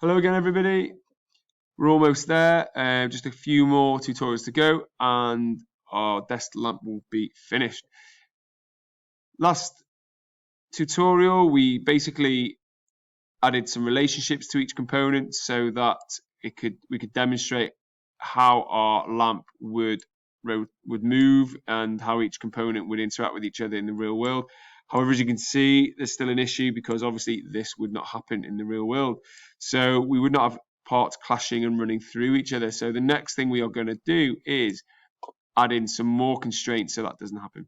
Hello again, everybody. We're almost there. Just a few more tutorials to go, and our desk lamp will be finished. Last tutorial, we basically added some relationships to each component so that we could demonstrate how our lamp would move and how each component would interact with each other in the real world. However, as you can see, there's still an issue because obviously this would not happen in the real world. So we would not have parts clashing and running through each other. So the next thing we are going to do is add in some more constraints so that doesn't happen.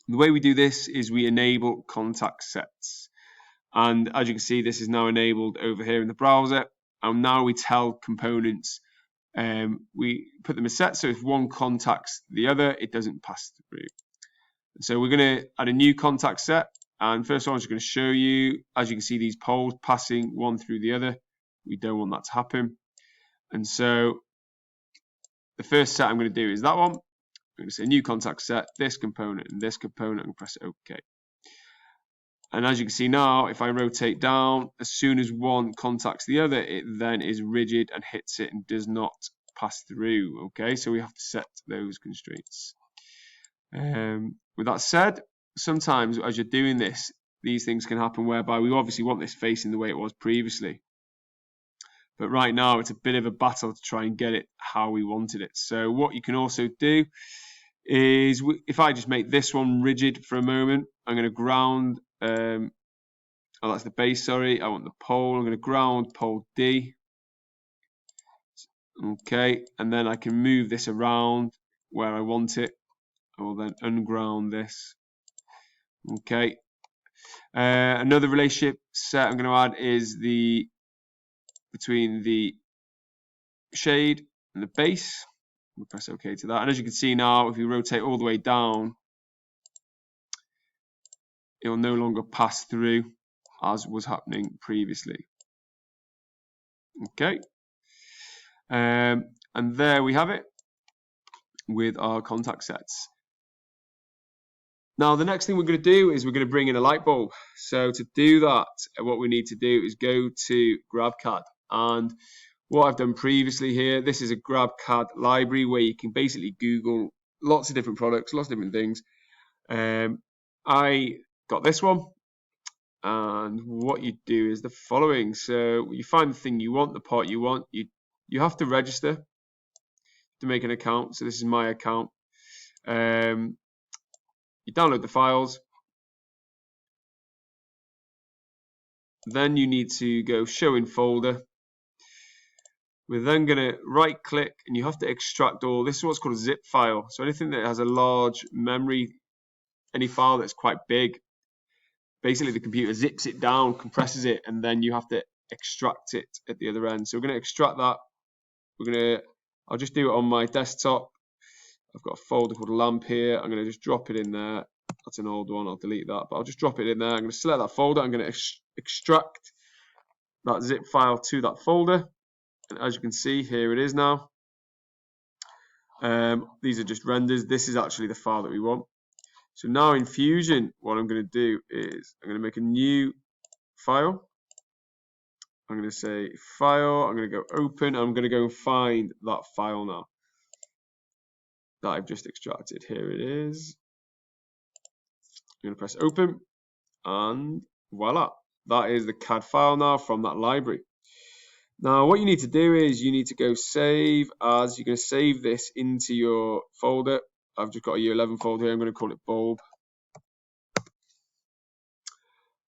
The way we do this is we enable contact sets. And as you can see, this is now enabled over here in the browser. And now we tell components, we put them as sets, so if one contacts the other, it doesn't pass through. So we're going to add a new contact set. And first of all, I'm just going to show you, as you can see, these poles passing one through the other. We don't want that to happen. And so the first set I'm going to do is that one. I'm going to say new contact set, this component and this component, and press OK. And as you can see now, if I rotate down, as soon as one contacts the other, it then is rigid and hits it and does not pass through. Okay, so we have to set those constraints. With that said, sometimes as you're doing this, these things can happen whereby we obviously want this facing the way it was previously. But right now, it's a bit of a battle to try and get it how we wanted it. So what you can also do is, if I just make this one rigid for a moment, I'm going to ground, oh, that's the base, sorry. I want the pole. I'm going to ground pole D. Okay, and then I can move this around where I want it. I will then unground this. Okay. Another relationship set I'm going to add is between the shade and the base. We'll press OK to that. And as you can see now, if you rotate all the way down, it will no longer pass through as was happening previously. Okay. And there we have it with our contact sets. Now, the next thing we're going to do is we're going to bring in a light bulb. So to do that, what we need to do is go to GrabCAD. And what I've done previously here, this is a GrabCAD library where you can basically Google lots of different products, lots of different things. I got this one. And what you do is the following. So you find the thing you want, the part you want. You have to register to make an account. So this is my account. You download the files. Then you need to go show in folder. We're then going to right click and you have to extract all. This is what's called a zip file. So anything that has a large memory, any file that's quite big, basically the computer zips it down, compresses it, and then you have to extract it at the other end. So we're going to extract that. I'll just do it on my desktop. I've got a folder called lamp here. I'm going to just drop it in there. That's an old one. I'll delete that, but I'll just drop it in there. I'm going to select that folder. I'm going to extract that zip file to that folder. And as you can see, here it is now. These are just renders. This is actually the file that we want. So now in Fusion, what I'm going to do is I'm going to make a new file. I'm going to say file. I'm going to go open. I'm going to go and find that file now that I've just extracted. Here it is. I'm going to press open, and voila, that is the CAD file now from that library. Now what you need to do is you need to go save as. You're going to save this into your folder. I've just got a year 11 folder here. I'm going to call it bulb.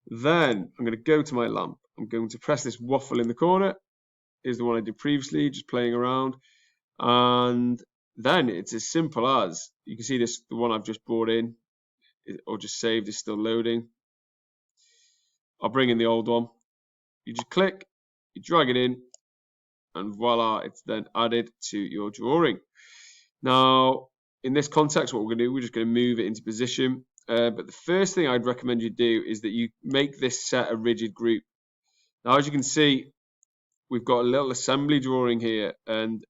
Then I'm going to go to my lamp. I'm going to press this waffle in the corner. Is the one I did previously, just playing around. And then it's as simple as, you can see this, the one I've just brought in or just saved is still loading. I'll bring in the old one. You just click, you drag it in, and voila, it's then added to your drawing. Now, in this context, what we're going to do, we're just going to move it into position. But the first thing I'd recommend you do is that you make this set a rigid group. Now, as you can see, we've got a little assembly drawing here and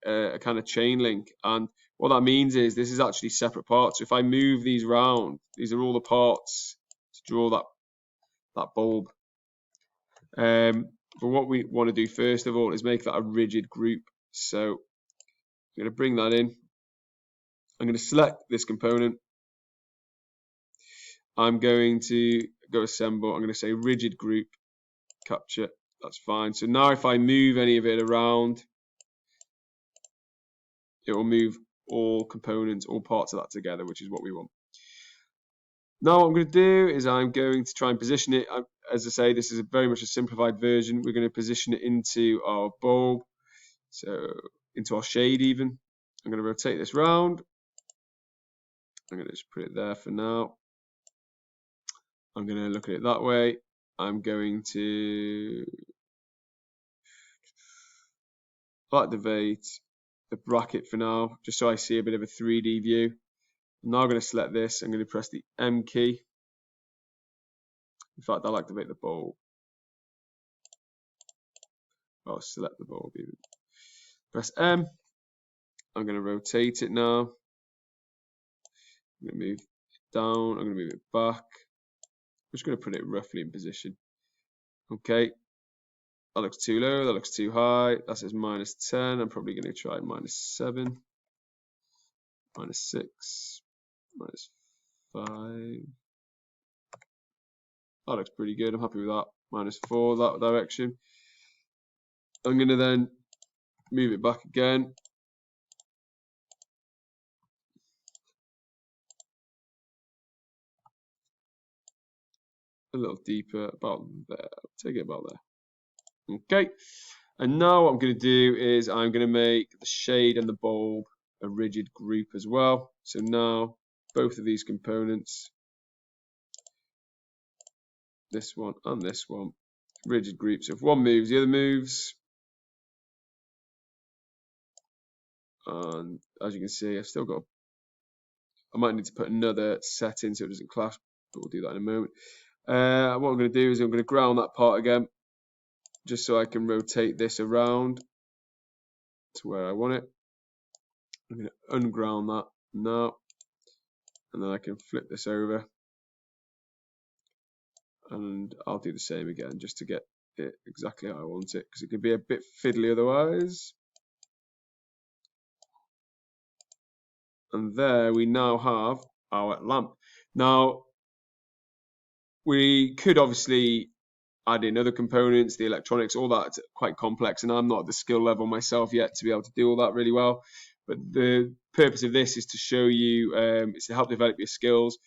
a kind of chain link. And what that means is this is actually separate parts. So if I move these around, these are all the parts to draw that bulb. But what we want to do first of all is make that a rigid group. So I'm going to bring that in. I'm going to select this component. I'm going to go assemble. I'm going to say rigid group capture. That's fine. So now if I move any of it around, it will move all components, all parts of that together, which is what we want. Now what I'm going to do is I'm going to try and position it. As I say, this is very much a simplified version. We're going to position it into our bulb, so into our shade even. I'm going to rotate this round. I'm going to just put it there for now. I'm going to look at it that way. I'm going to activate the bracket for now, just so I see a bit of a 3D view. I'm now going to select this. I'm going to press the M key. In fact, I'll activate the bulb. I'll select the bulb even. Press M. I'm going to rotate it now. I'm going to move it down. I'm going to move it back. I'm just going to put it roughly in position. Okay. That looks too low. That looks too high. That says -10. I'm probably going to try -7, -6, -5. That looks pretty good. I'm happy with that. -4 that direction. I'm going to then move it back again. A little deeper, about there. Take it about there. Okay. And now what I'm going to do is I'm going to make the shade and the bulb a rigid group as well. So now both of these components, this one and this one, rigid group. So if one moves, the other moves. And as you can see, I've still got, I might need to put another set in so it doesn't clash, but we'll do that in a moment. What I'm going to do is I'm going to ground that part again, just so I can rotate this around to where I want it. I'm going to unground that now, and then I can flip this over, and I'll do the same again just to get it exactly how I want it, because it can be a bit fiddly otherwise. And there we now have our lamp. Now we could obviously add in other components, the electronics, all that's quite complex, and I'm not at the skill level myself yet to be able to do all that really well. But the purpose of this is to show you, it's to help develop your skills.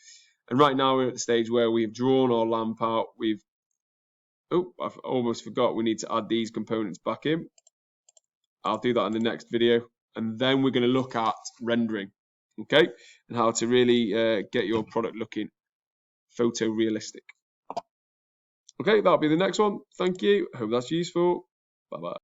And right now we're at the stage where we've drawn our lamp out. I've almost forgot we need to add these components back in. I'll do that in the next video, and then we're going to look at rendering, okay, and how to really get your product looking photorealistic. Okay, that'll be the next one. Thank you. Hope that's useful. Bye bye.